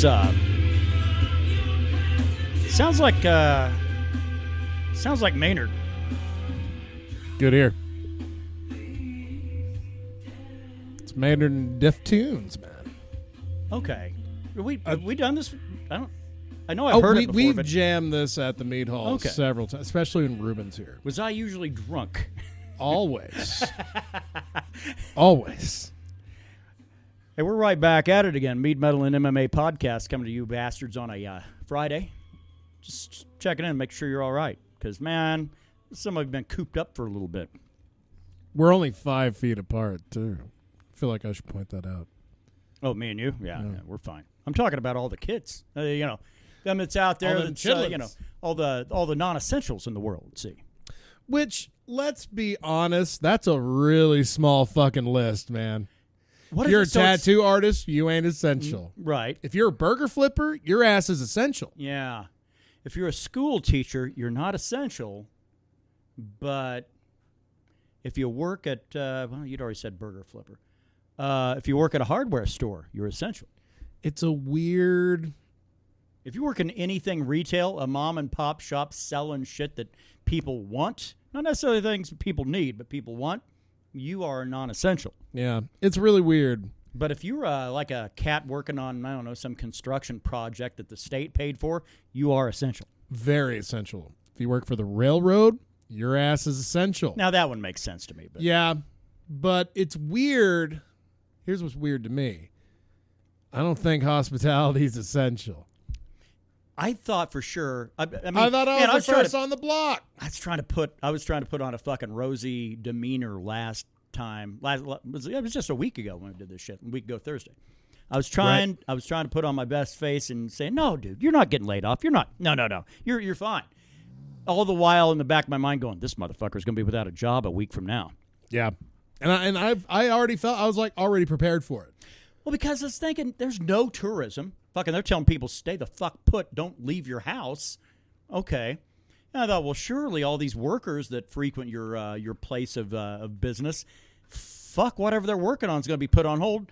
Jones. Sounds like Maynard. Good ear. It's Maynard and Deftones, man. Okay. Have we done this? I know I've heard it before. We've jammed this at the Mead Hall several times, especially when Ruben's here. Was I usually drunk? Always. Always. Hey, we're right back at it again. Mead, Metal, and MMA podcast coming to you bastards on a Friday. Just checking in, make sure you're all right. Because, man, some of you have been cooped up for a little bit. We're only 5 feet apart, too. I feel like I should point that out. Oh, me and you? Yeah, we're fine. I'm talking about all the kids. Them that's out there. That's, all the non-essentials in the world, see. Which, let's be honest, that's a really small fucking list, man. If you're a tattoo artist, you ain't essential. Right. If you're a burger flipper, your ass is essential. Yeah. If you're a school teacher, you're not essential. But if you work at, you'd already said burger flipper. If you work at a hardware store, you're essential. It's a weird... If you work in anything retail, a mom and pop shop selling shit that people want, not necessarily things people need, but people want, you are non-essential. Yeah, it's really weird. But if you're like a cat working on, I don't know, some construction project that the state paid for, you are essential. Very essential. If you work for the railroad, your ass is essential. Now, that one makes sense to me. But. Yeah, but it's weird. Here's what's weird to me. I don't think hospitality is essential. I thought for sure. I thought I was the first on the block. I was trying to put on a fucking rosy demeanor last time. It was just a week ago when we did this shit. A week ago Thursday. I was trying to put on my best face and say, "No, dude, you're not getting laid off. You're not. No. You're fine." All the while in the back of my mind going, "This motherfucker's going to be without a job a week from now." Yeah, and I already felt I was like already prepared for it. Well, because I was thinking there's no tourism. Fucking, they're telling people, stay the fuck put, don't leave your house. Okay. And I thought, well, surely all these workers that frequent your place of business, fuck, whatever they're working on is going to be put on hold.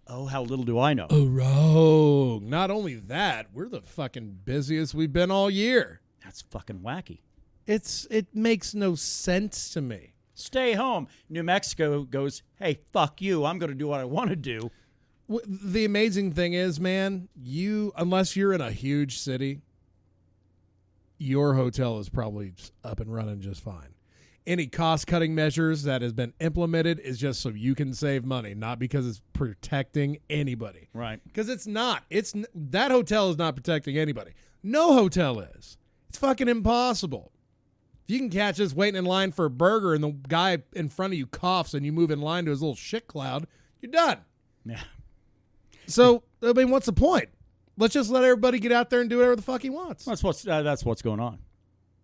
Oh, how little do I know. Oh, wrong. Not only that, we're the fucking busiest we've been all year. That's fucking wacky. It makes no sense to me. Stay home. New Mexico goes, hey, fuck you. I'm going to do what I want to do. The amazing thing is, man, unless you're in a huge city, your hotel is probably up and running just fine. Any cost-cutting measures that has been implemented is just so you can save money, not because it's protecting anybody. Right. Because it's not. That hotel is not protecting anybody. No hotel is. It's fucking impossible. If you can catch us waiting in line for a burger and the guy in front of you coughs and you move in line to his little shit cloud, you're done. Yeah. So, I mean, what's the point? Let's just let everybody get out there and do whatever the fuck he wants. That's what's going on.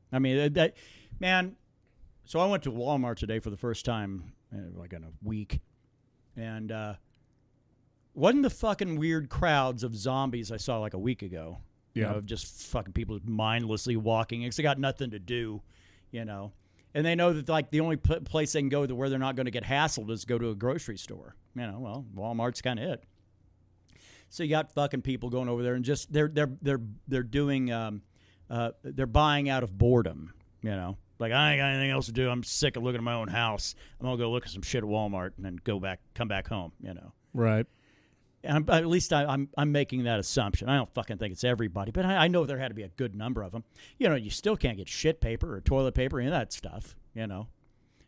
I mean, man, so I went to Walmart today for the first time, like in a week, and wasn't the fucking weird crowds of zombies I saw like a week ago. Yeah. You know, just fucking people mindlessly walking because they got nothing to do, you know. And they know that like the only place they can go to where they're not going to get hassled is go to a grocery store. You know, well, Walmart's kind of it. So you got fucking people going over there and just they're doing they're buying out of boredom, you know. Like, I ain't got anything else to do. I'm sick of looking at my own house. I'm gonna go look at some shit at Walmart and then come back home, you know. Right. And at least I'm making that assumption. I don't fucking think it's everybody, but I know there had to be a good number of them. You know, you still can't get shit paper or toilet paper, any of that stuff. You know,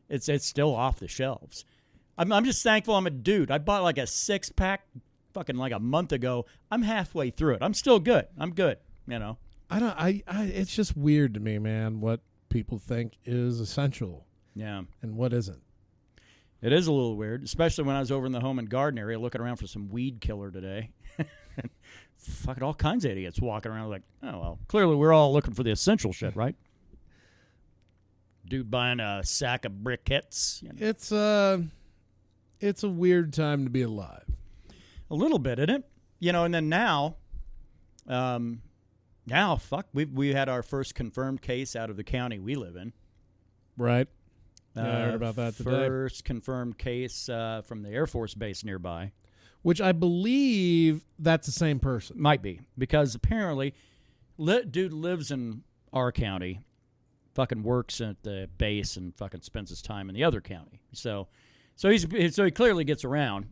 it's still off the shelves. I'm just thankful I'm a dude. I bought like a 6-pack. Fucking like a month ago. I'm halfway through it. I'm still good. I'm good. You know. It's just weird to me, man, what people think is essential. Yeah. And what isn't. It is a little weird, especially when I was over in the home and garden area looking around for some weed killer today. Fucking all kinds of idiots walking around like, oh, well, clearly we're all looking for the essential shit, right? Dude buying a sack of briquettes. You know? It's a weird time to be alive. A little bit, isn't it? You know, and then now, fuck, we had our first confirmed case out of the county we live in. Right. Yeah, I heard about that today. First confirmed case from the Air Force Base nearby. Which I believe that's the same person. Might be, because apparently, dude lives in our county, fucking works at the base, and fucking spends his time in the other county. So he clearly gets around,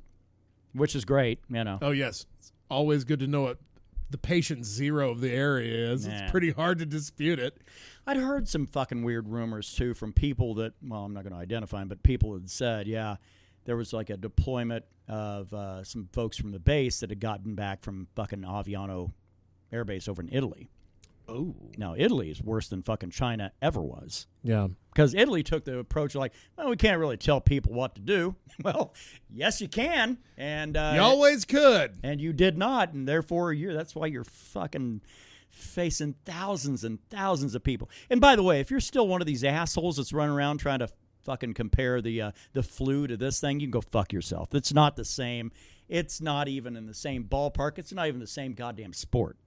which is great, you know. Oh, yes. It's always good to know what the patient zero of the area is. Yeah. It's pretty hard to dispute it. I'd heard some fucking weird rumors, too, from people that, well, I'm not going to identify them, but people had said, yeah, there was like a deployment of some folks from the base that had gotten back from fucking Aviano Air Base over in Italy. Oh. Now, Italy is worse than fucking China ever was. Yeah. Because Italy took the approach of like, well, we can't really tell people what to do. Well, yes, you can. And you always could. And you did not. And therefore, that's why you're fucking facing thousands and thousands of people. And by the way, if you're still one of these assholes that's running around trying to fucking compare the flu to this thing, you can go fuck yourself. It's not the same. It's not even in the same ballpark. It's not even the same goddamn sport.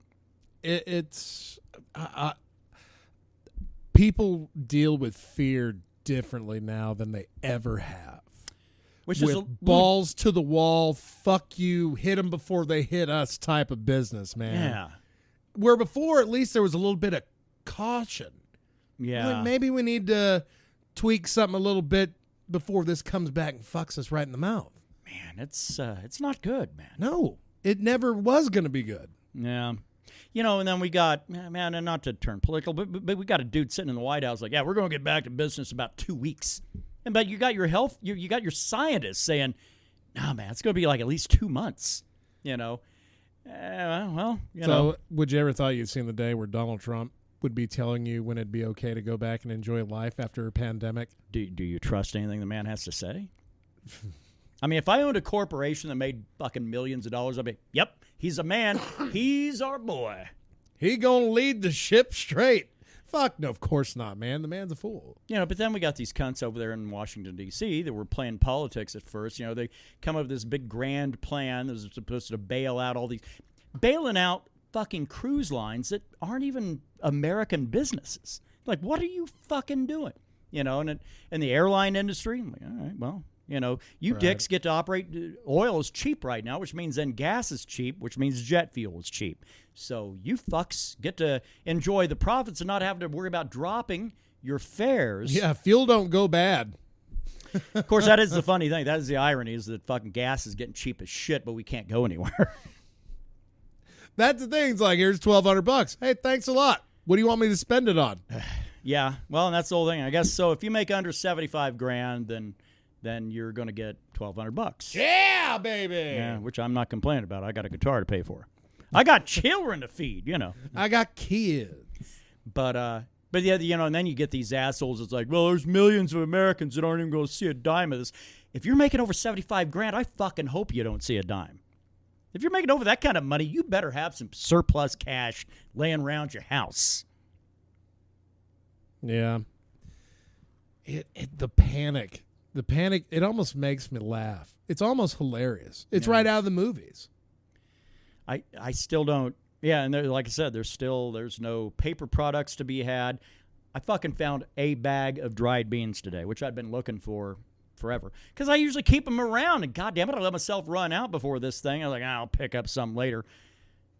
It's people deal with fear differently now than they ever have. Which with is balls to the wall, fuck you, hit them before they hit us type of business, man. Yeah. Where before, at least there was a little bit of caution. Yeah. Like maybe we need to tweak something a little bit before this comes back and fucks us right in the mouth. Man, it's not good, man. No, it never was going to be good. Yeah. You know, and then we got, man, and not to turn political, but we got a dude sitting in the White House like, yeah, we're going to get back to business about 2 weeks. But you got your health, you got your scientists saying, no, man, it's going to be like at least 2 months, you know. Well, you know. So would you ever thought you'd seen the day where Donald Trump would be telling you when it'd be okay to go back and enjoy life after a pandemic? Do you trust anything the man has to say? I mean, if I owned a corporation that made fucking millions of dollars, I'd be, yep, he's a man. He's our boy. He gonna lead the ship straight. Fuck no, of course not, man. The man's a fool. You know, but then we got these cunts over there in Washington, D.C. that were playing politics at first. You know, they come up with this big grand plan that was supposed to bailing out fucking cruise lines that aren't even American businesses. Like, what are you fucking doing? You know, and the airline industry, I'm like, all right, well, you know, you right. Dicks get to operate. Oil is cheap right now, which means then gas is cheap, which means jet fuel is cheap. So you fucks get to enjoy the profits and not have to worry about dropping your fares. Yeah, fuel don't go bad. Of course, that is the funny thing. That is the irony, is that fucking gas is getting cheap as shit, but we can't go anywhere. That's the thing. It's like, here's $1,200. Hey, thanks a lot. What do you want me to spend it on? Yeah, well, and that's the whole thing, I guess. So if you make under $75,000, then you're going to get $1,200. Yeah, baby. Yeah, which I'm not complaining about. I got a guitar to pay for. I got children to feed, you know. I got kids. But yeah, you know, and then you get these assholes. It's like, well, there's millions of Americans that aren't even going to see a dime of this. If you're making over $75,000, I fucking hope you don't see a dime. If you're making over that kind of money, you better have some surplus cash laying around your house. Yeah. The panic, it almost makes me laugh. It's almost hilarious. It's right out of the movies. I still don't. Yeah, and like I said, there's no paper products to be had. I fucking found a bag of dried beans today, which I'd been looking for forever. Because I usually keep them around, and goddamn it, I let myself run out before this thing. I was like, I'll pick up some later.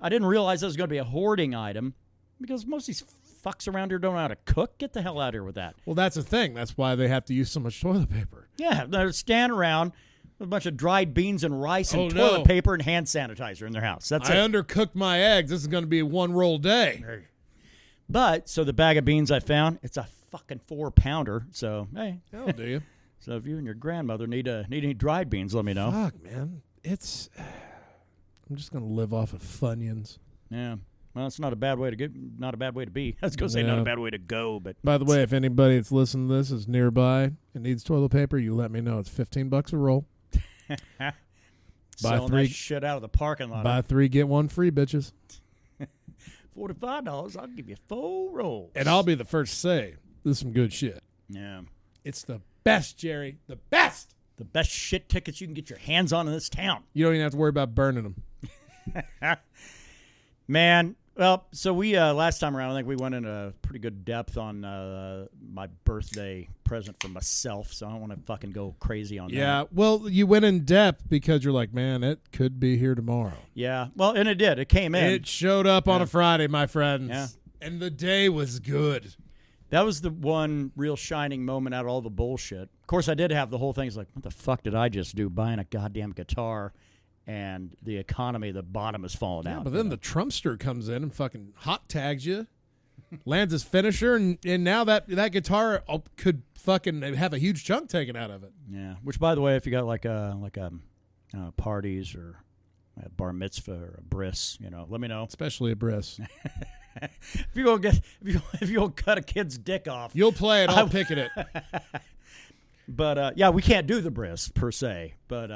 I didn't realize that was going to be a hoarding item, because most of these fucks around here don't know how to cook. Get the hell out of here with that. Well, that's the thing. That's why they have to use so much toilet paper. Yeah, they're standing around with a bunch of dried beans and rice and toilet paper and hand sanitizer in their house. That's it. I undercooked my eggs. This is going to be a one-roll day. But, so the bag of beans I found, it's a fucking 4-pounder. So, hey. Hell do you? So if you and your grandmother need any dried beans, let me know. Fuck, man. I'm just going to live off of Funyuns. Yeah. Well, it's not a bad way to be. I was going to say not a bad way to go, but. By the way, if anybody that's listening to this is nearby and needs toilet paper, you let me know. It's $15 a roll. Selling that shit out of the parking lot. Buy 3, get 1 free, bitches. $45, I'll give you 4 rolls. And I'll be the first to say, this is some good shit. Yeah. It's the best, Jerry. The best. The best shit tickets you can get your hands on in this town. You don't even have to worry about burning them. Man, Well, so we last time around, I think we went into pretty good depth on my birthday present for myself, so I don't want to fucking go crazy on that. Yeah, well, you went in depth because you're like, man, it could be here tomorrow. Yeah, well, and it did. It came in. It showed up on a Friday, my friends. Yeah. And the day was good. That was the one real shining moment out of all the bullshit. Of course, I did have the whole thing. It's like, what the fuck did I just do? Buying a goddamn guitar, and the economy, the bottom is falling out. But then the Trumpster comes in and fucking hot tags you, lands his finisher, and now that guitar could fucking have a huge chunk taken out of it. Yeah. Which, by the way, if you got like parties or a bar mitzvah or a bris, let me know. Especially a bris. if you'll cut a kid's dick off, you'll play it. I'll pick it. But yeah, we can't do the bris per se, but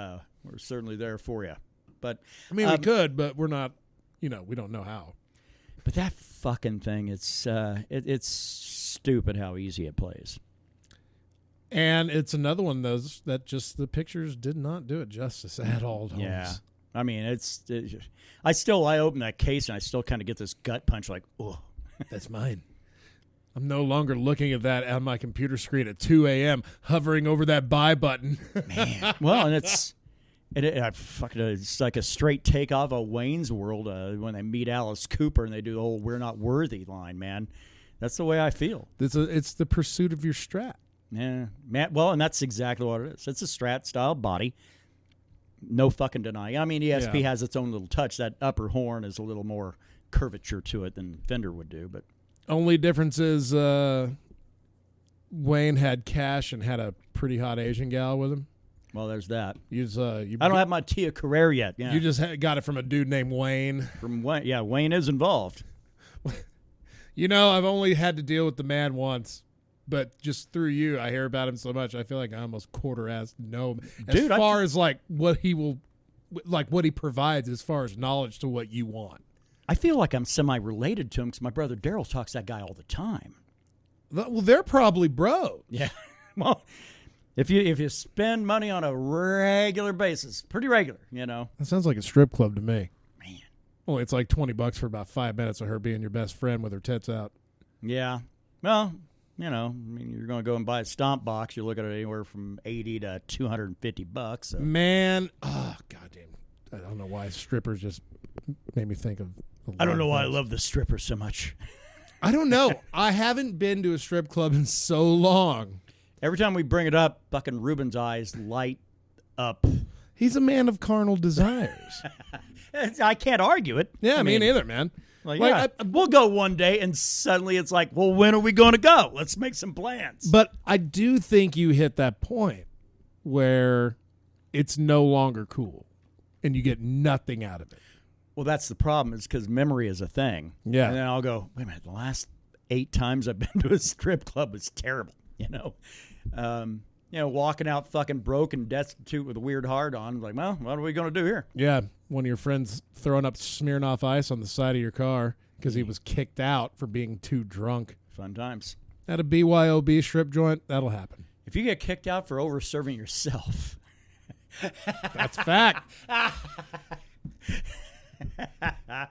we're certainly there for you. But I mean, we could, but we're not. We don't know how. But that fucking thing, it's stupid how easy it plays. And it's another one of those that just the pictures did not do it justice at all. Holmes. Yeah. I mean, I open that case and I still kind of get this gut punch like, oh, that's mine. I'm no longer looking at that on my computer screen at 2 a.m. hovering over that buy button. Man. Well, and it's like a straight takeoff of Wayne's World when they meet Alice Cooper and they do the whole "we're not worthy" line. Man, that's the way I feel. It's the pursuit of your Strat. Yeah, man. Well, and that's exactly what it is. It's a Strat style body. No fucking denying. I mean, ESP has its own little touch. That upper horn is a little more curvature to it than Fender would do. But only difference is Wayne had cash and had a pretty hot Asian gal with him. Well, there's that. I don't have my Tia Carrere yet. Yeah. You just got it from a dude named Wayne. From Wayne. Yeah, Wayne is involved. I've only had to deal with the man once. But just through you, I hear about him so much. I feel like I almost quarter-assed know him. As far as like what he provides as far as knowledge to what you want. I feel like I'm semi-related to him because my brother Daryl talks to that guy all the time. Well, they're probably bros. Yeah. Well, if you spend money on a regular basis, pretty regular, That sounds like a strip club to me. Man. Well, it's like $20 for about 5 minutes of her being your best friend with her tits out. Yeah. Well. I mean, you're going to go and buy a stomp box. You're looking at anywhere from $80 to $250. So. Man, goddamn! I don't know why strippers just made me think of. I don't know why I love the strippers so much. I don't know. I haven't been to a strip club in so long. Every time we bring it up, fucking Ruben's eyes light up. He's a man of carnal desires. I can't argue it. Yeah, me neither, man. We'll go one day, and suddenly it's like, well, when are we going to go? Let's make some plans. But I do think you hit that point where it's no longer cool, and you get nothing out of it. Well, that's the problem, is because memory is a thing. Yeah. And then I'll go, wait a minute, the last 8 times I've been to a strip club was terrible, walking out fucking broke and destitute with a weird heart on. Like, well, what are we going to do here? Yeah, one of your friends throwing up Smirnoff Ice on the side of your car because he was kicked out for being too drunk. Fun times. At a BYOB strip joint, that'll happen. If you get kicked out for over-serving yourself. That's fact.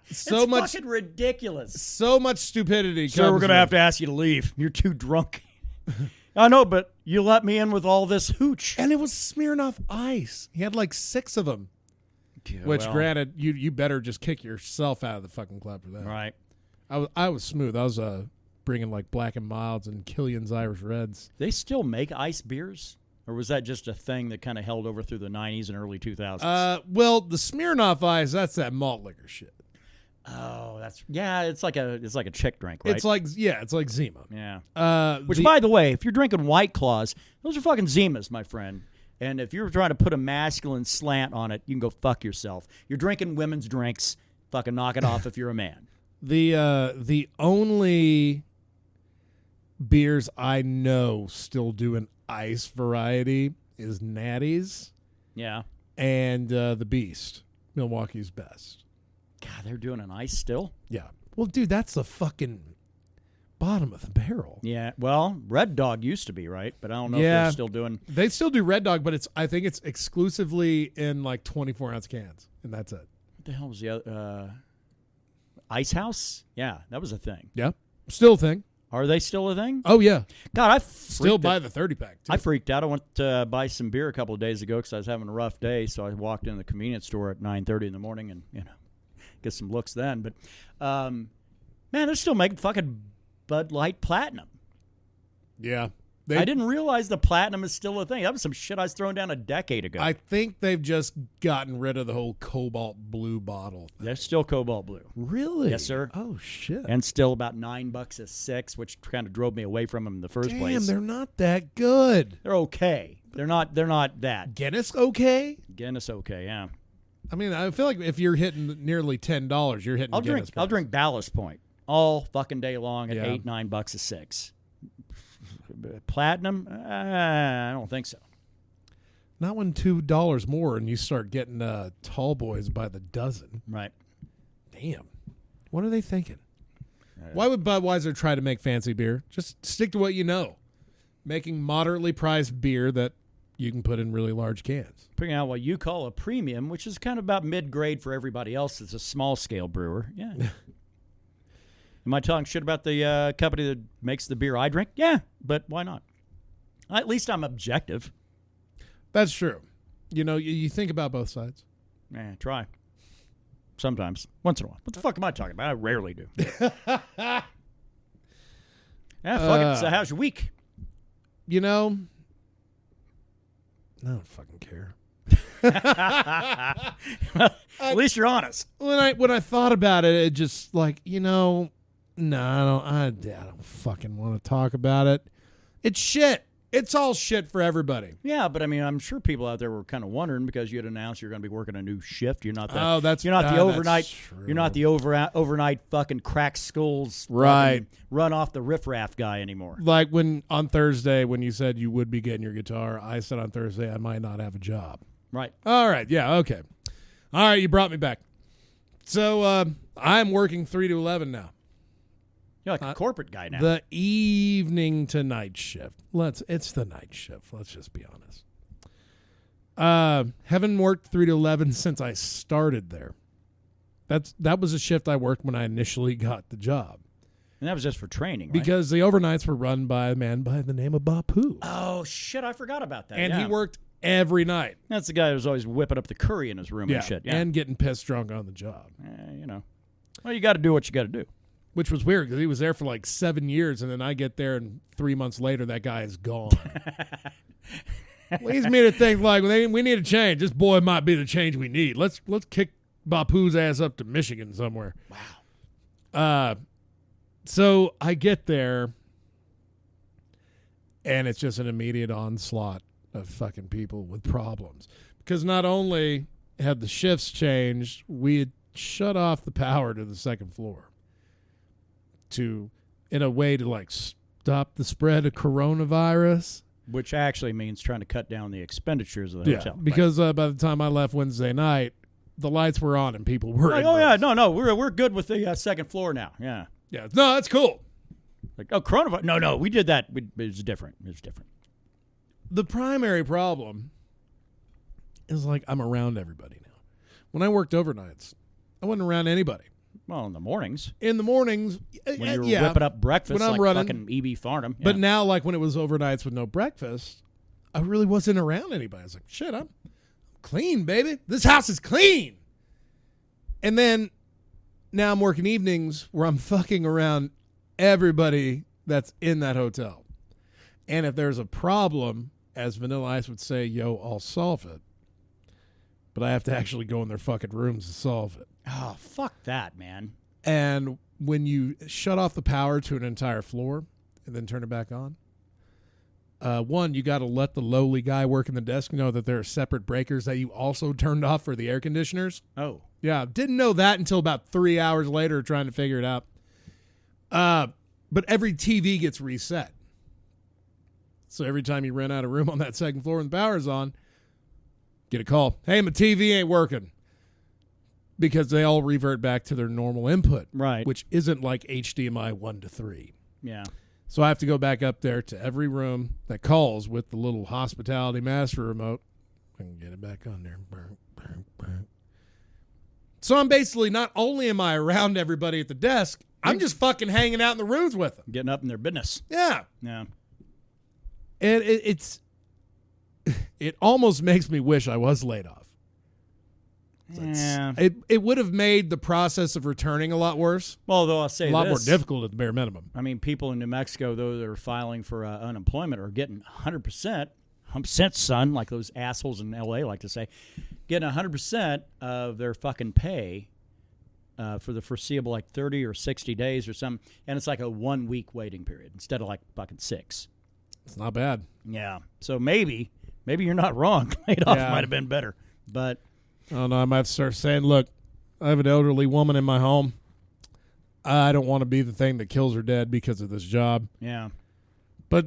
It's fucking ridiculous. So much stupidity. Sir, we're going to have to ask you to leave. You're too drunk. I know, but you let me in with all this hooch. And it was Smirnoff Ice. He had like 6 of them. Yeah, which, granted, you better just kick yourself out of the fucking club for that. Right. I was smooth. I was bringing like Black and Milds and Killian's Irish Reds. They still make ice beers? Or was that just a thing that kind of held over through the 90s and early 2000s? Well, the Smirnoff Ice, that's that malt liquor shit. Oh, it's like a chick drink, right? It's like Zima. Yeah. Which, by the way, if you're drinking White Claws, those are fucking Zimas, my friend. And if you're trying to put a masculine slant on it, you can go fuck yourself. You're drinking women's drinks. Fucking knock it off if you're a man. The only beers I know still do an ice variety is Natty's. Yeah. And the Beast, Milwaukee's Best. God, they're doing an ice still? Yeah. Well, dude, that's the fucking bottom of the barrel. Yeah. Well, Red Dog used to be, right? But I don't know if they're still doing. They still do Red Dog, but I think it's exclusively in like 24-ounce cans, and that's it. What the hell was the other? Ice House? Yeah, that was a thing. Yeah. Still a thing. Are they still a thing? Oh, yeah. God, I still buy the 30-pack, too. I freaked out. I went to buy some beer a couple of days ago because I was having a rough day, so I walked in the convenience store at 9:30 in the morning and, get some looks then. But, man, they're still making fucking Bud Light Platinum. Yeah. I didn't realize the Platinum is still a thing. That was some shit I was throwing down a decade ago. I think they've just gotten rid of the whole cobalt blue bottle thing. They're still Cobalt Blue. Really? Yes, sir. Oh, shit. And still about $9 a six, which kind of drove me away from them in the first place. Damn, they're not that good. They're okay. They're not that. Guinness okay? Guinness okay, yeah. I mean, I feel like if you're hitting nearly $10, you're hitting Guinness. I'll drink Ballast Point all fucking day long at Yeah. $8-9 a six. Platinum? I don't think so. Not when $2 more and you start getting tall boys by the dozen. Right. Damn. What are they thinking? Why would Budweiser try to make fancy beer? Just stick to what you know. Making moderately priced beer that you can put in really large cans. Putting out what you call a premium, which is kind of about mid-grade for everybody else that's a small-scale brewer. Yeah. Am I talking shit about the company that makes the beer I drink? Yeah, but why not? At least I'm objective. That's true. You think about both sides. Yeah, try. Sometimes. Once in a while. What the fuck am I talking about? I rarely do. Yeah, fuck it. So how's your week? I don't fucking care. At least you're honest. When I thought about it, it just like, no, I don't fucking want to talk about it. It's shit. It's all shit for everybody. Yeah, but I mean, I'm sure people out there were kind of wondering because you had announced you're going to be working a new shift. You're not the overnight. True. You're not the overnight fucking crack skulls, right? Run off the riffraff guy anymore. Like on Thursday when you said you would be getting your guitar, I said on Thursday I might not have a job. Right. All right. Yeah. Okay. All right. You brought me back. So I'm working 3 to 11 now. You're like a corporate guy now. The evening to night shift. It's the night shift. Let's just be honest. Haven't worked 3 to 11 since I started there. That was a shift I worked when I initially got the job. And that was just for training, right? Because the overnights were run by a man by the name of Bapu. Oh, shit. I forgot about that. And he worked every night. That's the guy who's always whipping up the curry in his room and shit. Yeah. And getting pissed drunk on the job. Well, you got to do what you got to do. Which was weird because he was there for like 7 years, and then I get there, and 3 months later, that guy is gone. Leads me to think like we need a change. This boy might be the change we need. Let's kick Bapu's ass up to Michigan somewhere. Wow. So I get there, and it's just an immediate onslaught of fucking people with problems because not only had the shifts changed, we had shut off the power to the second floor. In a way to like stop the spread of coronavirus. Which actually means trying to cut down the expenditures of the hotel. Because by the time I left Wednesday night, the lights were on and people were like, we're good with the second floor now. Yeah. Yeah. No, that's cool. Like, coronavirus. No, we did that. It was different. The primary problem is like I'm around everybody now. When I worked overnights, I wasn't around anybody. Well, in the mornings. In the mornings, when you were whipping up breakfast when I'm like running, fucking E.B. Farnham. Yeah. But now, like when it was overnights with no breakfast, I really wasn't around anybody. I was like, shit, I'm clean, baby. This house is clean. And then now I'm working evenings where I'm fucking around everybody that's in that hotel. And if there's a problem, as Vanilla Ice would say, yo, I'll solve it. But I have to actually go in their fucking rooms to solve it. Oh, fuck that, man. And when you shut off the power to an entire floor and then turn it back on, one, you got to let the lowly guy working the desk know that there are separate breakers that you also turned off for the air conditioners. Oh. Yeah, didn't know that until about 3 hours later trying to figure it out. But every TV gets reset. So every time you rent out a room on that second floor and the power's on, get a call. Hey, my TV ain't working. Because they all revert back to their normal input. Right. Which isn't like HDMI 1 to 3. Yeah. So I have to go back up there to every room that calls with the little hospitality master remote and get it back on there. So I'm basically, not only am I around everybody at the desk, I'm just fucking hanging out in the rooms with them. Getting up in their business. Yeah. Yeah. And it almost makes me wish I was laid off. Yeah. It would have made the process of returning a lot worse. Well, though I'll say a lot this, more difficult at the bare minimum. I mean, people in New Mexico, though they're filing for unemployment, are getting 100%, son, like those assholes in L.A. like to say, getting 100% of their fucking pay for the foreseeable, like 30 or 60 days or something, and it's like a 1 week waiting period instead of like fucking 6. It's not bad. Yeah. So maybe you're not wrong. Laid off might have been better, but. Oh, no, I might have to start saying, look, I have an elderly woman in my home. I don't want to be the thing that kills her dead because of this job. Yeah. But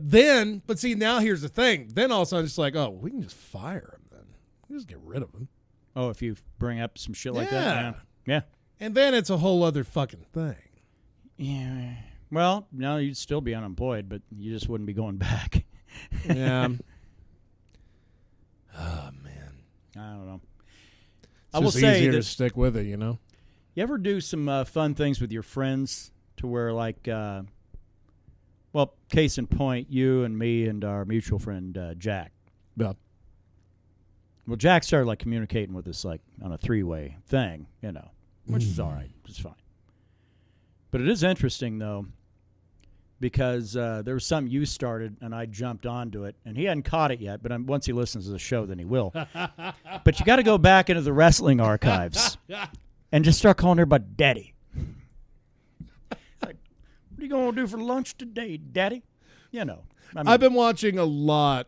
see, now here's the thing. Then all of a sudden it's like, oh, we can just fire him then. We can just get rid of him. Oh, if you bring up some shit like that? Yeah. And then it's a whole other fucking thing. Yeah. Well, no, you'd still be unemployed, but you just wouldn't be going back. Yeah. Oh, man. I don't know. It's just easier to stick with it, you know? You ever do some fun things with your friends to where, like, well, case in point, you and me and our mutual friend, Jack. Yeah. Well, Jack started, like, communicating with us, like, on a 3-way thing, you know, which is all right. It's fine. But it is interesting, though, because there was something you started, and I jumped onto it, and he hadn't caught it yet, but once he listens to the show, then he will. But you got to go back into the wrestling archives and just start calling everybody Daddy. Like, what are you going to do for lunch today, Daddy? You know. I mean, I've been watching a lot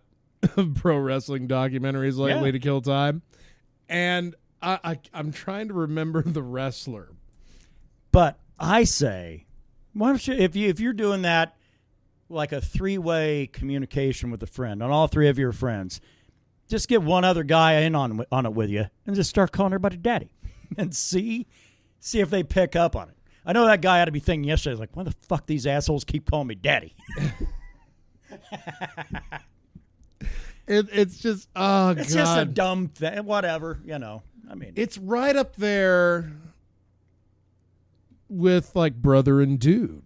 of pro wrestling documentaries lately to kill time, and I'm trying to remember the wrestler. But I say, why don't you, if you're doing that, like a 3-way communication with a friend, on all 3 of your friends, just get one other guy in on it with you, and just start calling everybody Daddy, and see if they pick up on it. I know that guy had to be thinking yesterday, like, why the fuck these assholes keep calling me Daddy? It's just, oh, God. It's just a dumb thing. Whatever, you know. I mean, it's right up there with, like, brother and dude.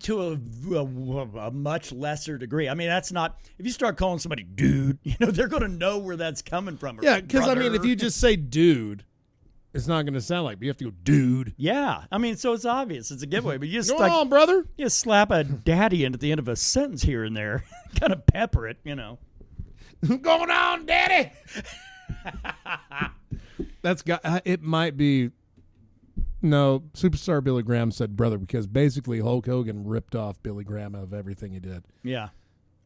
To a much lesser degree. I mean, that's not, if you start calling somebody dude, you know, they're going to know where that's coming from. Yeah, because, I mean, if you just say dude, it's not going to sound like, but you have to go dude. Yeah. I mean, so it's obvious. It's a giveaway. But you just, go on, brother. You just slap a daddy in at the end of a sentence here and there. Kind of pepper it, you know. Going on, daddy. It might be. No, Superstar Billy Graham said brother because basically Hulk Hogan ripped off Billy Graham of everything he did. Yeah.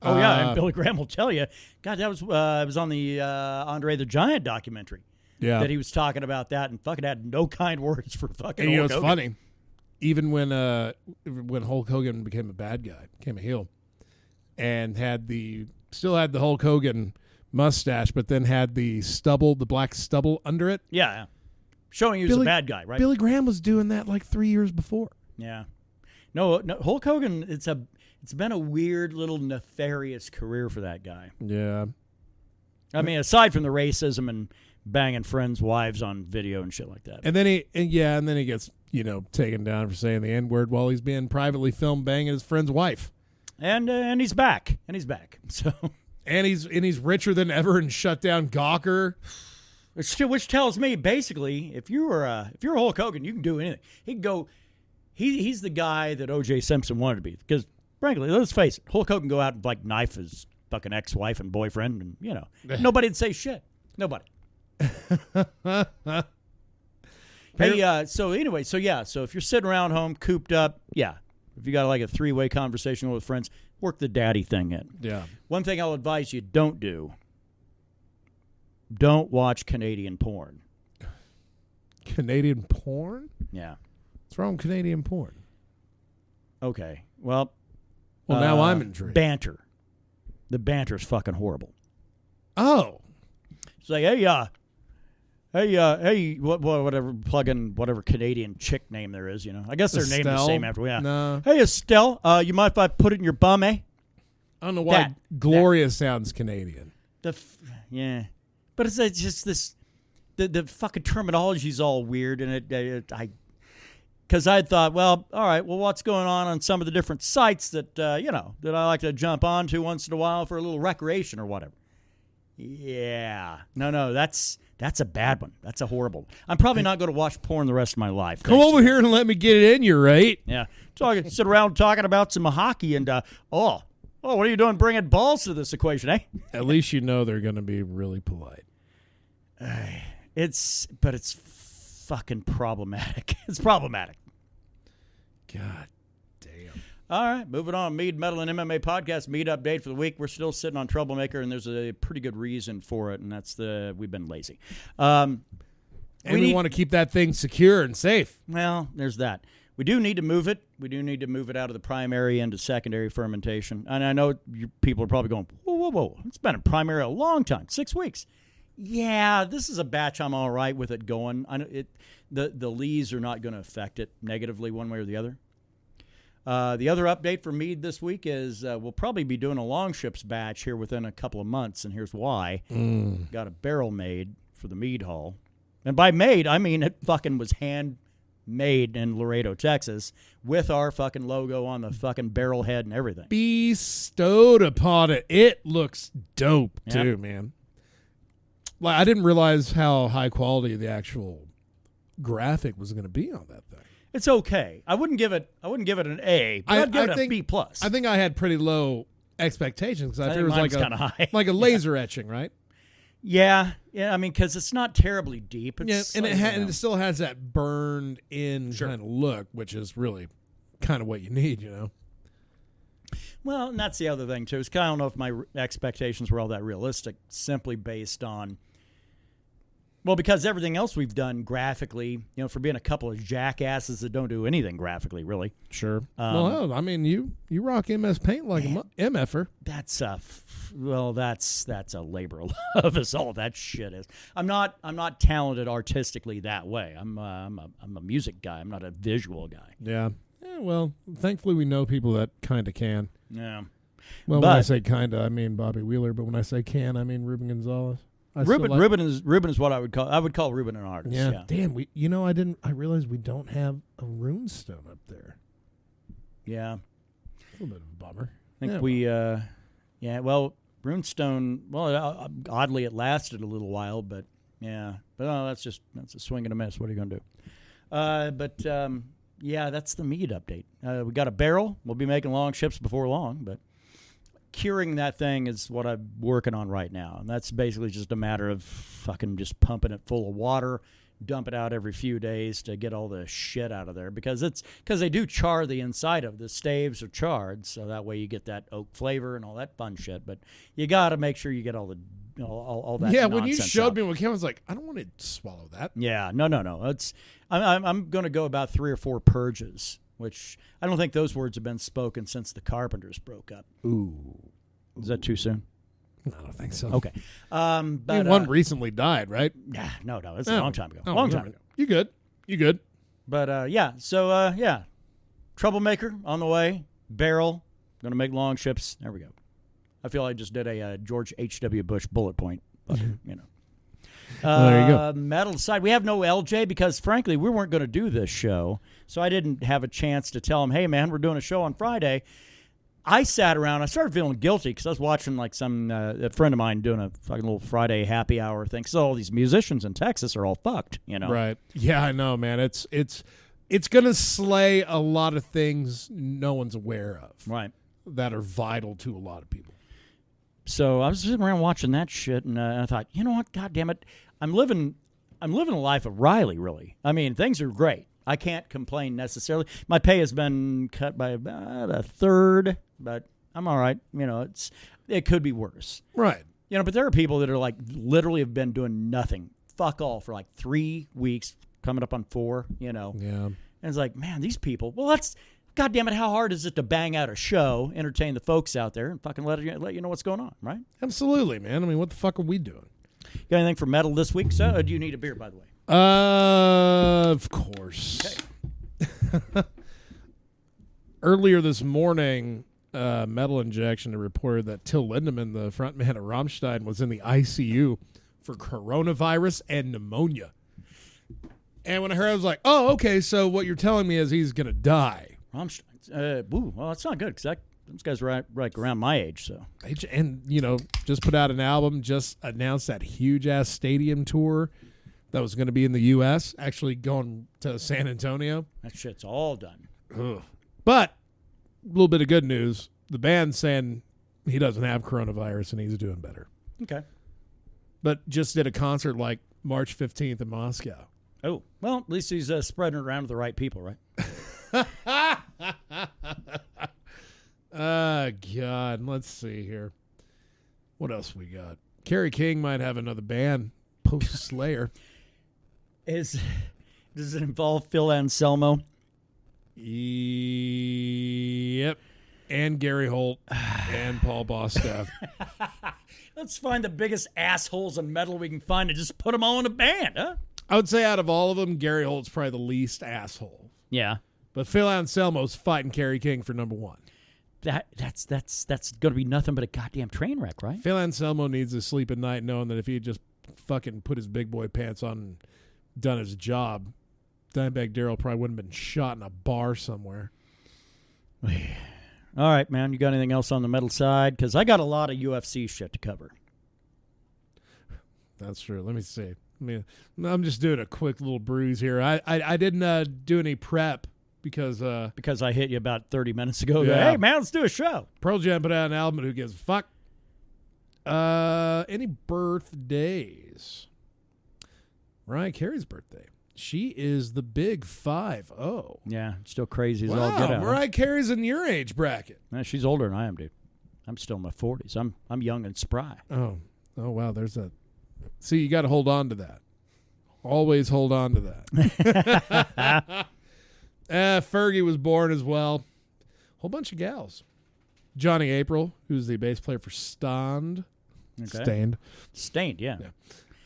Oh, yeah, and Billy Graham will tell you. God, that was it was on the Andre the Giant documentary. Yeah. That he was talking about that and fucking had no kind words for fucking and, Hulk Hogan. It's funny. Even when Hulk Hogan became a bad guy, became a heel, and still had the Hulk Hogan mustache, but then had the black stubble under it. Yeah. Showing he was a bad guy, right? Billy Graham was doing that like 3 years before. Yeah. No, Hulk Hogan, it's been a weird little nefarious career for that guy. Yeah. I mean, aside from the racism and banging friends' wives on video and shit like that. And then he gets, taken down for saying the N-word while he's being privately filmed banging his friend's wife. And he's back. So and he's richer than ever and shut down Gawker. Which tells me basically, if you're Hulk Hogan, you can do anything. He can go. He's the guy that O.J. Simpson wanted to be. Because frankly, let's face it, Hulk Hogan go out and like knife his fucking ex-wife and boyfriend, and nobody'd say shit. Nobody. Hey, so if you're sitting around home cooped up, if you got like a 3-way conversation with friends, work the daddy thing in. Yeah. One thing I'll advise you don't do. Don't watch Canadian porn. Canadian porn? Yeah. What's wrong with Canadian porn? Okay. Well, now I'm intrigued. Banter. The banter's fucking horrible. Oh. It's like, whatever, plug in whatever Canadian chick name there is, I guess they're named the same after. Yeah. No. Hey, Estelle, you mind if I put it in your bum, eh? I don't know why Gloria sounds Canadian. Yeah. But it's just this, the fucking terminology is all weird, and because I thought, well, all right, well, what's going on some of the different sites that that I like to jump onto once in a while for a little recreation or whatever. Yeah, no, that's a bad one. That's a horrible one. I'm probably not going to watch porn the rest of my life. Come over here and let me get it in you, right? Yeah, sit around talking about some hockey and what are you doing bringing balls to this equation, eh? At least you know they're going to be really polite. It's fucking problematic. It's problematic. God damn. All right, moving on. Mead, Metal, and MMA podcast. Mead update for the week. We're still sitting on Troublemaker, and there's a pretty good reason for it, and that's we've been lazy. And we want to keep that thing secure and safe. Well, there's that. We do need to move it. We do need to move it out of the primary into secondary fermentation. And I know people are probably going, whoa. It's been in primary a long time, 6 weeks. Yeah, this is a batch I'm all right with it going. I know the lees are not going to affect it negatively one way or the other. The other update for Mead this week is we'll probably be doing a long ships batch here within a couple of months, and here's why. Got a barrel made for the Mead Hall. And by made, I mean it fucking was handmade in Laredo, Texas, with our fucking logo on the fucking barrel head and everything. Bestowed upon it. It looks dope, too, man. Like, I didn't realize how high quality the actual graphic was going to be on that thing. It's okay. I wouldn't give it an A, but I'd give it a B+. I think I had pretty low expectations because I think it was kind of high. Like a laser etching, right? Yeah. I mean, because it's not terribly deep. It's and it still has that burned in kind of look, which is really kind of what you need, you know. Well, and that's the other thing too. Is I don't know if my expectations were all that realistic, simply based on. Well, because everything else we've done graphically, for being a couple of jackasses that don't do anything graphically, really. Sure. Well, I mean, you rock MS Paint like a MFer. That's a labor of love. Is all that shit is. I'm not talented artistically that way. I'm a music guy. I'm not a visual guy. Yeah. Well, thankfully we know people that kind of can. Yeah. Well, when I say kind of, I mean Bobby Wheeler, but when I say can, I mean Ruben Gonzalez. Ruben is what I would call Ruben an artist. Yeah. Damn, I realized we don't have a runestone up there. Yeah. A little bit of a bummer. I think runestone, well, oddly it lasted a little while, but yeah. But that's a swing and a miss. What are you going to do? That's the Mead update. We got a barrel. We'll be making long ships before long, but curing that thing is what I'm working on right now. And that's basically just a matter of fucking just pumping it full of water, dump it out every few days to get all the shit out of there. Because they do char the inside of the staves are charred, so that way you get that oak flavor and all that fun shit. But you got to make sure you get all that Yeah, nonsense when you showed out. me what came, I was like, I don't want to swallow that. Yeah, no. I'm going to go about 3 or 4 purges, which I don't think those words have been spoken since the Carpenters broke up. Ooh. Is that too soon? I don't think so. Okay. But one recently died, right? Yeah, no. It's a long time ago. Time ago. You good. But, Troublemaker on the way. Barrel. Going to make long ships. There we go. I feel I just did a George H.W. Bush bullet point. But, Well, there you go. Metal side. We have no LJ because, frankly, we weren't going to do this show. So I didn't have a chance to tell him, hey, man, we're doing a show on Friday. I sat around. I started feeling guilty because I was watching like a friend of mine doing a fucking little Friday happy hour thing. So all these musicians in Texas are all fucked, Right. Yeah, I know, man. It's going to slay a lot of things no one's aware of. Right. That are vital to a lot of people. So I was sitting around watching that shit, and I thought, you know what? God damn it, I'm living a life of Riley. Really, I mean, things are great. I can't complain necessarily. My pay has been cut by about a third, but I'm all right. It could be worse. Right. But there are people that are like literally have been doing nothing, fuck all, for like 3 weeks, coming up on 4. Yeah. And it's like, man, these people. Well, God damn it, how hard is it to bang out a show, entertain the folks out there, and fucking let you know what's going on, right? Absolutely, man. I mean, what the fuck are we doing? Got anything for metal this week? So, or do you need a beer, by the way? Of course. Okay. Earlier this morning, Metal Injection reported that Till Lindemann, the frontman of Rammstein, was in the ICU for coronavirus and pneumonia. And when I heard, I was like, oh, okay, so what you're telling me is he's going to die. Rammstein. Well, that's not good because those guys are right around my age. So And, just put out an album, just announced that huge-ass stadium tour that was going to be in the U.S., actually going to San Antonio. That shit's all done. Ugh. But a little bit of good news. The band's saying he doesn't have coronavirus and he's doing better. Okay. But just did a concert like March 15th in Moscow. Oh, well, at least he's spreading it around to the right people, right? God. Let's see here. What else we got? Kerry King might have another band post-Slayer. Does it involve Phil Anselmo? Yep. And Gary Holt and Paul Bostaph. Let's find the biggest assholes in metal we can find and just put them all in a band, huh? I would say out of all of them, Gary Holt's probably the least asshole. Yeah. But Phil Anselmo's fighting Kerry King for number one. That's going to be nothing but a goddamn train wreck, right? Phil Anselmo needs to sleep at night knowing that if he had just fucking put his big boy pants on and done his job, Dimebag Darrell probably wouldn't have been shot in a bar somewhere. All right, man. You got anything else on the metal side? Because I got a lot of UFC shit to cover. That's true. Let me see. I'm just doing a quick little bruise here. I didn't do any prep because I hit you about 30 minutes ago. Yeah. Hey, man, let's do a show. Pearl Jam put out an album, who gives a fuck? Any birthdays? Mariah Carey's birthday. She is the big 5-0. Yeah, still crazy as Wow, all get out. Mariah Carey's in your age bracket. She's older than I am, dude. I'm still in my 40s. I'm young and spry. Oh wow, there's that. See, you got to hold on to that. Always hold on to that. Fergie was born as well. Whole bunch of gals. Johnny April, who's the bass player for Stained. Okay. Stained, yeah.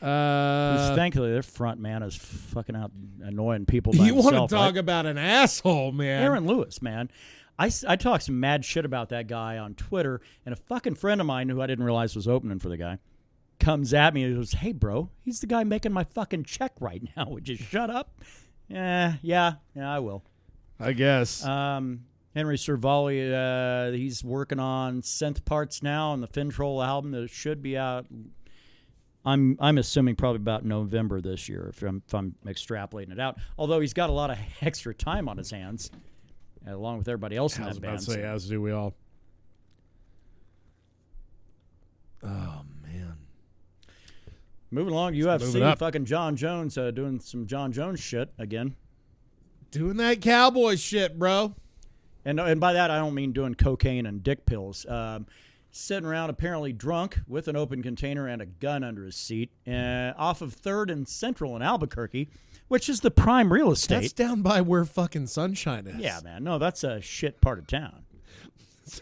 Thankfully, their front man is fucking out annoying people by You himself. want to talk about an asshole, man. Aaron Lewis, man. I talked some mad shit about that guy on Twitter, and a fucking friend of mine who I didn't realize was opening for the guy comes at me and goes, "Hey, bro, he's the guy making my fucking check right now. Would you shut up?" Yeah, I will. I guess. Henry Cervali, he's working on synth parts now on the Fintroll album that should be out. I'm assuming probably about November this year if I'm extrapolating it out. Although he's got a lot of extra time on his hands, along with everybody else in that band. I was about to say, as do we all. Oh man. Moving along, UFC, fucking Jon Jones doing some Jon Jones shit again. Doing that cowboy shit, bro. And by that I don't mean doing cocaine and dick pills. Sitting around apparently drunk with an open container and a gun under his seat off of 3rd and Central in Albuquerque, which is the prime real estate. That's down by where fucking Sunshine is. Yeah, man. No, that's a shit part of town.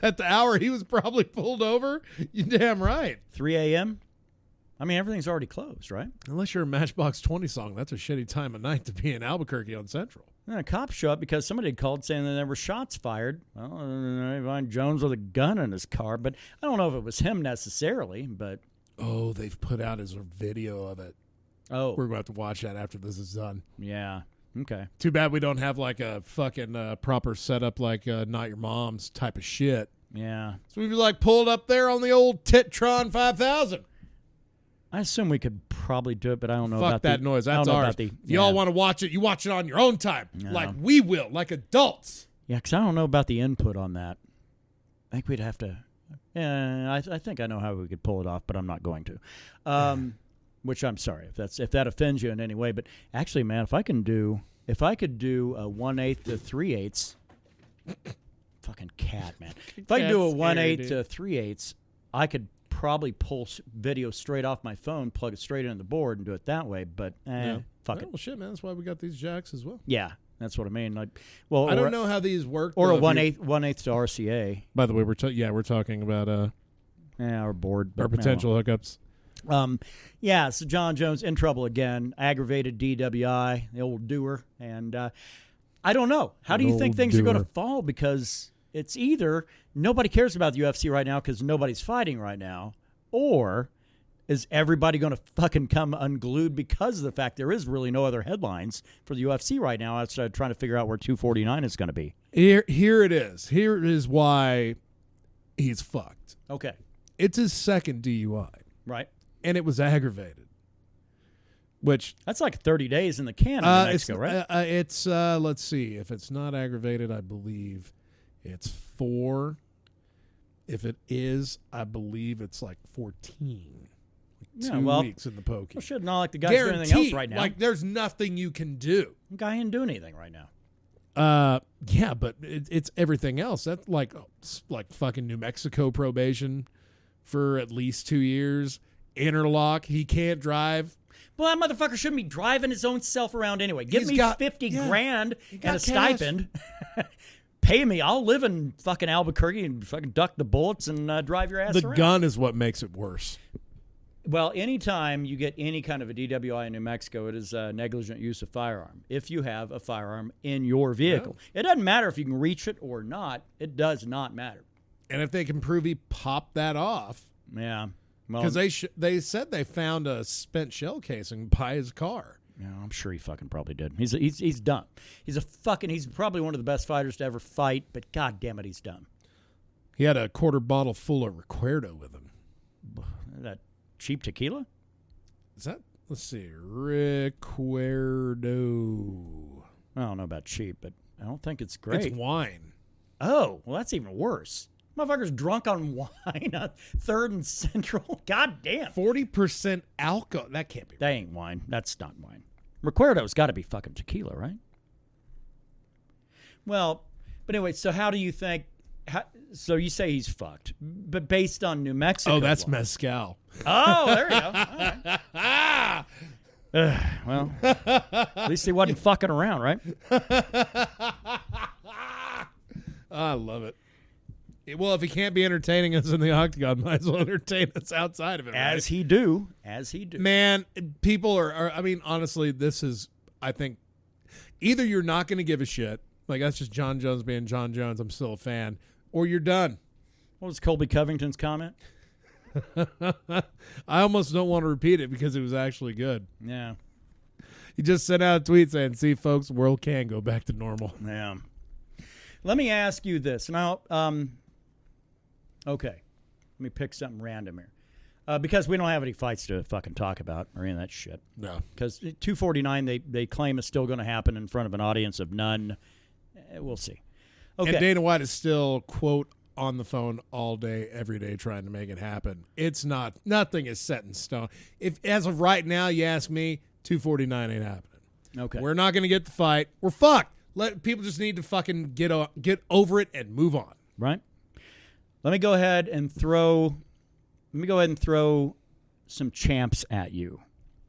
At the hour he was probably pulled over? You damn right. 3 a.m.? I mean, everything's already closed, right? Unless you're a Matchbox 20 song, that's a shitty time of night to be in Albuquerque on Central. And cops show up because somebody had called saying that there were shots fired. Well, they find Jones with a gun in his car, but I don't know if it was him necessarily, but... Oh, they've put out his video of it. Oh. We're going to have to watch that after this is done. Yeah. Okay. Too bad we don't have like a fucking proper setup like Not Your Mom's type of shit. Yeah. So we'd be like pulled up there on the old Titron 5000. I assume we could probably do it, but I don't know Fuck about that noise. That's ours. If y'all want to watch it, you watch it on your own time. No. Like we will, like adults. Yeah, because I don't know about the input on that. I think we'd have to... Yeah, I think I know how we could pull it off, but I'm not going to. Which I'm sorry if that offends you in any way. But actually, man, if I could do a 1/8 to 3/8, fucking cat, man. If I could do a 1/8 to 3/8, I could probably pull video straight off my phone, plug it straight into the board, and do it that way. But fuck it. Well, shit, man. That's why we got these jacks as well. Yeah, that's what I mean. I don't know how these work. Or a 1/8 to RCA. By the way, we're talking about our board, our potential hookups. So Jon Jones in trouble again, aggravated DWI, the old doer, and I don't know. How do you think things are going to fall? Because it's either nobody cares about the UFC right now because nobody's fighting right now, or is everybody going to fucking come unglued because of the fact there is really no other headlines for the UFC right now outside trying to figure out where 249 is going to be? Here it is. Here is why he's fucked. Okay. It's his second DUI. Right. And it was aggravated. Which that's like 30 days in the can in New Mexico, right? It's let's see. If it's not aggravated, I believe it's 4. If it is, I believe it's like 14. Like 2 weeks in the pokey. Well, shit, not like the guy's doing anything else right now. Like there's nothing you can do. The guy ain't doing anything right now. Yeah, but it's everything else. That's like fucking New Mexico probation for at least 2 years. Interlock. He can't drive. Well, that motherfucker shouldn't be driving his own self around anyway. Give me 50 grand and a stipend. Pay me. I'll live in fucking Albuquerque and fucking duck the bullets and drive your ass around. The gun is what makes it worse. Well, anytime you get any kind of a DWI in New Mexico, it is negligent use of firearm. If you have a firearm in your vehicle. Yeah. It doesn't matter if you can reach it or not. It does not matter. And if they can prove he popped that off. Yeah. Because they said they found a spent shell casing by his car. Yeah, I'm sure he fucking probably did. He's dumb. He's probably one of the best fighters to ever fight, but god damn it, he's dumb. He had a quarter bottle full of Recuerdo with him. That cheap tequila? Is that? Let's see. Recuerdo. I don't know about cheap, but I don't think it's great. It's wine. Oh, well, that's even worse. Motherfucker's drunk on wine on 3rd and Central. God damn. 40% alcohol. That can't be right. That ain't wine. That's not wine. Recuerdo's got to be fucking tequila, right? Well, but anyway, so how do you think... so you say he's fucked, but based on New Mexico... Oh, that's mezcal. Oh, there you go. All right. Well, at least he wasn't fucking around, right? I love it. Well, if he can't be entertaining us in the octagon, might as well entertain us outside of it. As he do. Man, people are, I mean, honestly, this is, I think, either you're not going to give a shit, like that's just Jon Jones being Jon Jones, I'm still a fan, or you're done. What was Colby Covington's comment? I almost don't want to repeat it because it was actually good. Yeah. He just sent out a tweet saying, see, folks, the world can go back to normal. Yeah. Let me ask you this. Now, okay, let me pick something random here. Because we don't have any fights to fucking talk about or any of that shit. No. Because 249, they claim is still going to happen in front of an audience of none. We'll see. Okay. And Dana White is still, quote, on the phone all day, every day, trying to make it happen. It's not, nothing is set in stone. If, as of right now, you ask me, 249 ain't happening. Okay. We're not going to get the fight. We're fucked. People just need to fucking get over it and move on. Right. Let me go ahead and throw some champs at you,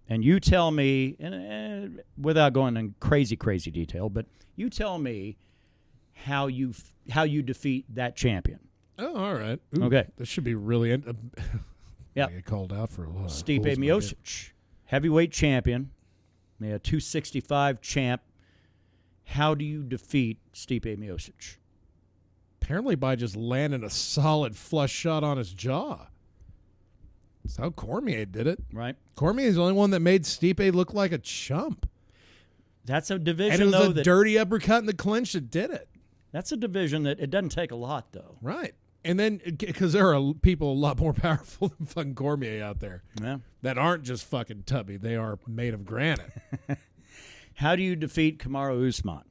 and you tell me, and without going in crazy detail, but you tell me how you defeat that champion. Oh, all right. Ooh, okay. This should be really. Yeah. Get called out for a lot. Stipe Miocic, heavyweight champion, a 265 champ. How do you defeat Stipe Miocic? Apparently by just landing a solid flush shot on his jaw. That's how Cormier did it. Right. Cormier's the only one that made Stipe look like a chump. That's a division, and it was a dirty uppercut in the clinch that did it. That's a division that it doesn't take a lot, though. Right. And then, because there are people a lot more powerful than fucking Cormier out there. Yeah. That aren't just fucking tubby. They are made of granite. How do you defeat Kamaru Usman?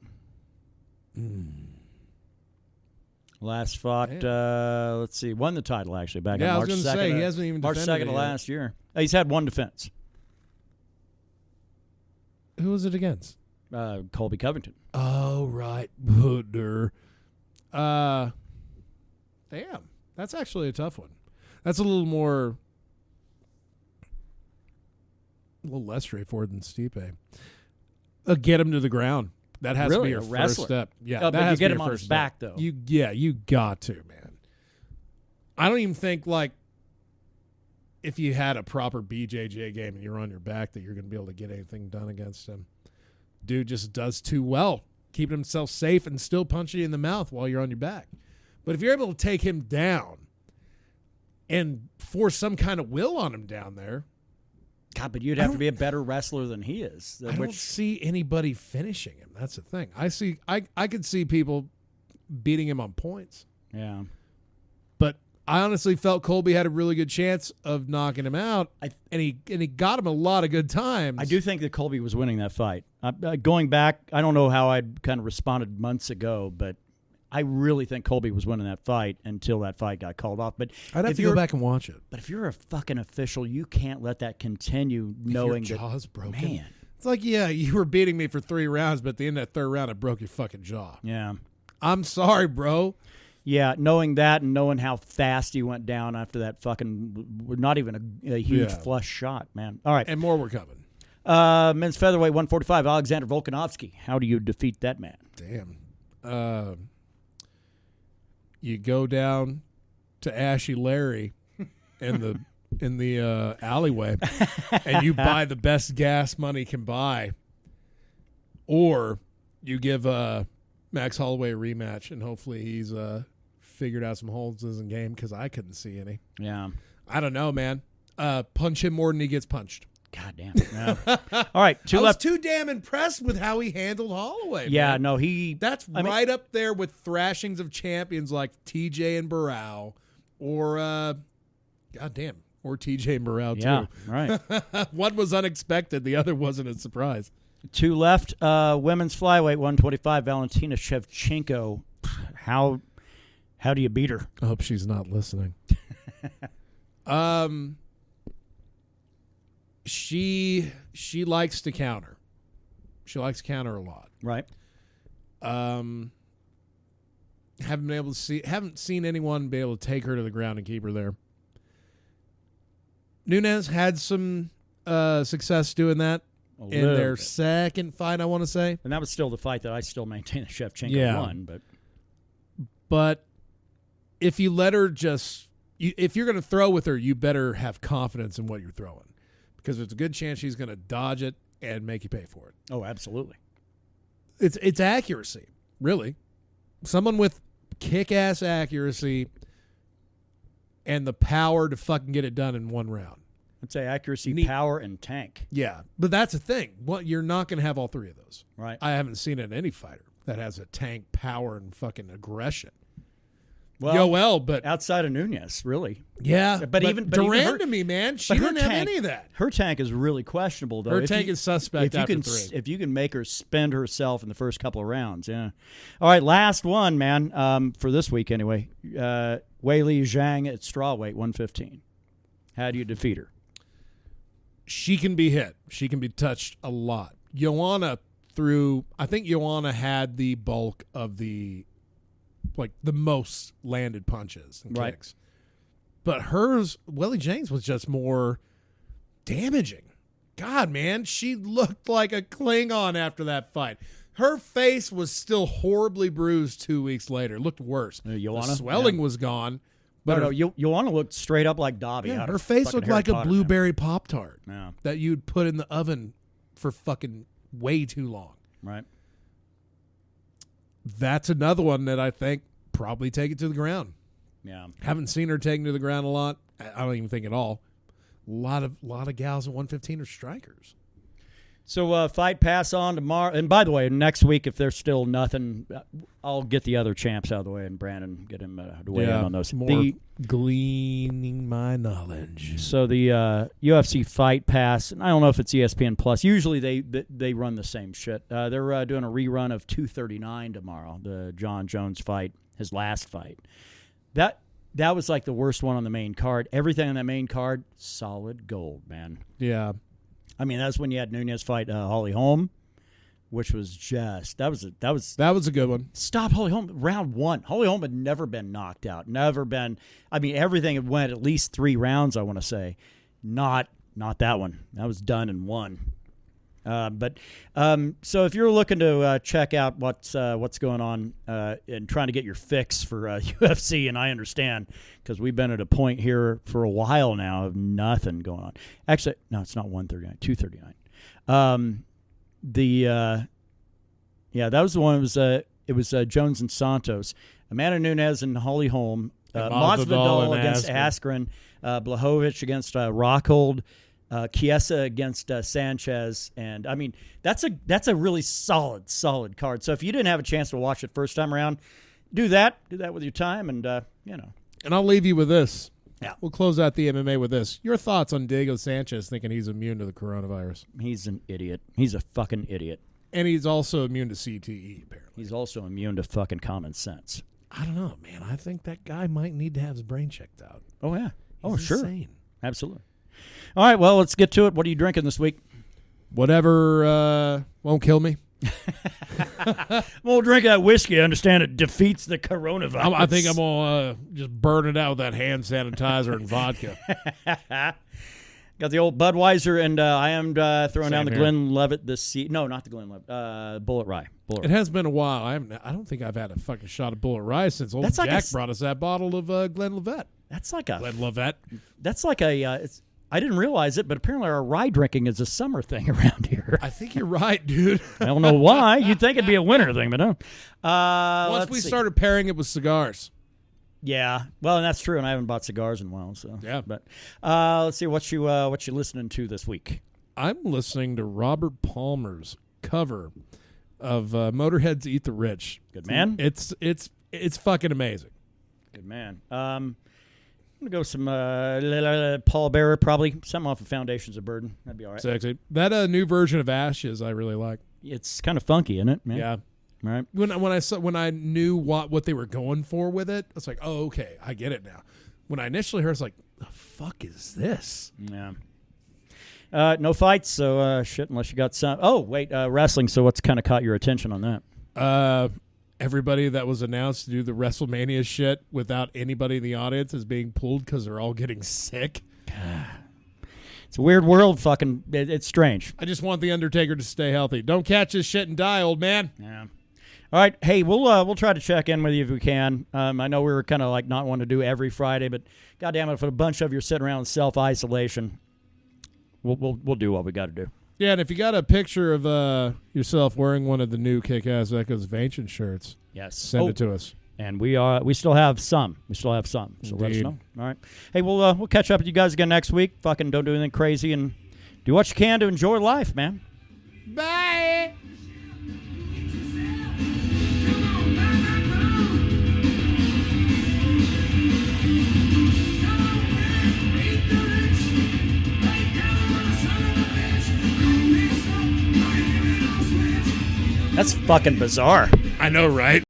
Last fought, let's see, won the title actually back on March 2nd. I was going to say, he hasn't even March defended 2nd of last year. He's had one defense. Who was it against? Colby Covington. Oh, right. Damn. That's actually a tough one. That's a little less straightforward than Stipe. Get him to the ground. That has to be your first step. Yeah, but you get him on his back, though. You got to, man. I don't even think, like, if you had a proper BJJ game and you're on your back that you're going to be able to get anything done against him. Dude just does too well, keeping himself safe and still punching you in the mouth while you're on your back. But if you're able to take him down and force some kind of will on him down there. God, but you'd have to be a better wrestler than he is. I don't see anybody finishing him. That's the thing. I could see people beating him on points. Yeah. But I honestly felt Colby had a really good chance of knocking him out, and he got him a lot of good times. I do think that Colby was winning that fight. Going back, I don't know how I'd kind of responded months ago, but I really think Colby was winning that fight until that fight got called off. But I'd have to go back and watch it. But if you're a fucking official, you can't let that continue knowing your jaw's that, broken. Man. It's like, yeah, you were beating me for 3 rounds, but at the end of that 3rd round, I broke your fucking jaw. Yeah. I'm sorry, bro. Yeah, knowing that and knowing how fast he went down after that fucking, not even a huge flush shot, man. All right. And more were coming. Men's featherweight 145, Alexander Volkanovski. How do you defeat that man? Damn. You go down to Ashy Larry in the alleyway, and you buy the best gas money can buy, or you give Max Holloway a rematch, and hopefully he's figured out some holes in his game because I couldn't see any. Yeah, I don't know, man. Punch him more than he gets punched. God damn. Yeah. All right, I was too damn impressed with how he handled Holloway. Yeah, man. no, that's right up there with thrashings of champions like TJ and Barao, or or TJ and Barao too. Yeah, right. One was unexpected, the other wasn't a surprise. 2 left. Women's flyweight 125, Valentina Shevchenko. How do you beat her? I hope she's not listening. She likes to counter. She likes to counter a lot. Right. Haven't seen anyone be able to take her to the ground and keep her there. Nunes had some success doing that in their second fight, I want to say. And that was still the fight that I still maintain that Shevchenko won. But if you let her if you're going to throw with her, you better have confidence in what you're throwing, because there's a good chance she's going to dodge it and make you pay for it. Oh, absolutely. It's accuracy, really. Someone with kick-ass accuracy and the power to fucking get it done in 1 round. I'd say accuracy, power, and tank. Yeah, but that's the thing. You're not going to have all 3 of those. Right. I haven't seen it in any fighter that has a tank, power, and fucking aggression. Well, Yoel, but outside of Nunes, really. Yeah, but Duran her, to me, man, she didn't have any of that. Her tank is really questionable, though. Her tank is suspect after 3. If you can make her spend herself in the first couple of rounds, yeah. All right, last one, man, for this week anyway. Weili Zhang at strawweight 115. How do you defeat her? She can be hit. She can be touched a lot. I think Joanna had the bulk of the most landed punches and kicks. But hers, Weili Zhang's, was just more damaging. God, man, she looked like a Klingon after that fight. Her face was still horribly bruised 2 weeks later. It looked worse. Joanna? The swelling was gone. But Joanna looked straight up like Dobby. Yeah, her face looked like a blueberry Pop-Tart yeah. that you'd put in the oven for fucking way too long. Right. That's another one that I think probably take it to the ground. Yeah. Haven't seen her taken to the ground a lot. I don't even think at all. A lot of gals at 115 are strikers. So fight pass on tomorrow. And by the way, next week, if there's still nothing, I'll get the other champs out of the way, and Brandon get him to weigh in on those. More gleaning my knowledge. So the UFC fight pass, and I don't know if it's ESPN Plus. Usually they run the same shit. They're doing a rerun of 239 tomorrow, the Jon Jones fight, his last fight. That was like the worst one on the main card. Everything on that main card, solid gold, man. Yeah. I mean, that's when you had Nunes fight Holly Holm, which was just that was a good one. Stop Holly Holm round 1. Holly Holm had never been knocked out, never been. I mean, everything had went at least 3 rounds. I want to say, not that one. That was done in 1. So if you're looking to check out what's going on and trying to get your fix for UFC, and I understand because we've been at a point here for a while now of nothing going on. Actually, no, it's not 139, 239. That was the one. It was Jones and Santos. Amanda Nunes and Holly Holm Masvidal against Askren, Blachowicz against Rockhold, Chiesa against Sanchez, and I mean that's a really solid card. So if you didn't have a chance to watch it first time around, do that with your time, and And I'll leave you with this. Yeah. We'll close out the MMA with this. Your thoughts on Diego Sanchez thinking he's immune to the coronavirus? He's an idiot. He's a fucking idiot. And he's also immune to CTE, apparently. He's also immune to fucking common sense. I don't know, man. I think that guy might need to have his brain checked out. Oh, yeah. He's sure. insane. Absolutely. All right, well, let's get to it. What are you drinking this week? Whatever won't kill me. Well, drink that whiskey. I understand it defeats the coronavirus. I think I'm going to just burn it out with that hand sanitizer and vodka. Got the old Budweiser, and I am throwing down the here. Glenlivet this season. No, not the Glenlivet. Bullet Rye. It has been a while. I don't think I've had a fucking shot of Bullet Rye since old Jack brought us that bottle of Glenlivet. That's like a Glenlivet. That's like a. I didn't realize it, but apparently our rye drinking is a summer thing around here. I think you're right, dude. I don't know why. You'd think it'd be a winter thing, but no. Once we started pairing it with cigars. Yeah, well, and that's true, and I haven't bought cigars in a while. So yeah, but let's see what you listening to this week. I'm listening to Robert Palmer's cover of Motorhead's "Eat the Rich." Good man. It's fucking amazing. Good man. I'm going to go some Paul Bearer, probably. Something off of Foundations of Burden. That'd be all right. Sexy. That new version of Ashes I really like. It's kind of funky, isn't it, man? Yeah. All right. When I knew what they were going for with it, it's like, oh, okay, I get it now. When I initially heard it, I was like, the fuck is this? Yeah. No fights, so shit, unless you got some. Oh, wait, wrestling, so what's kind of caught your attention on that? Everybody that was announced to do the WrestleMania shit without anybody in the audience is being pulled because they're all getting sick. It's a weird world, fucking. It's strange. I just want the Undertaker to stay healthy. Don't catch this shit and die, old man. Yeah. All right, hey, we'll try to check in with you if we can. I know we were kind of like not wanting to do every Friday, but goddamn it, if a bunch of you are sitting around in self-isolation, we'll do what we got to do. Yeah, and if you got a picture of yourself wearing one of the new Kick-Ass Echoes of Ancient shirts, yes, send it to us. And we still have some. So let us know. All right. Hey, we'll catch up with you guys again next week. Fucking don't do anything crazy and do what you can to enjoy life, man. Bye. That's fucking bizarre. I know, right?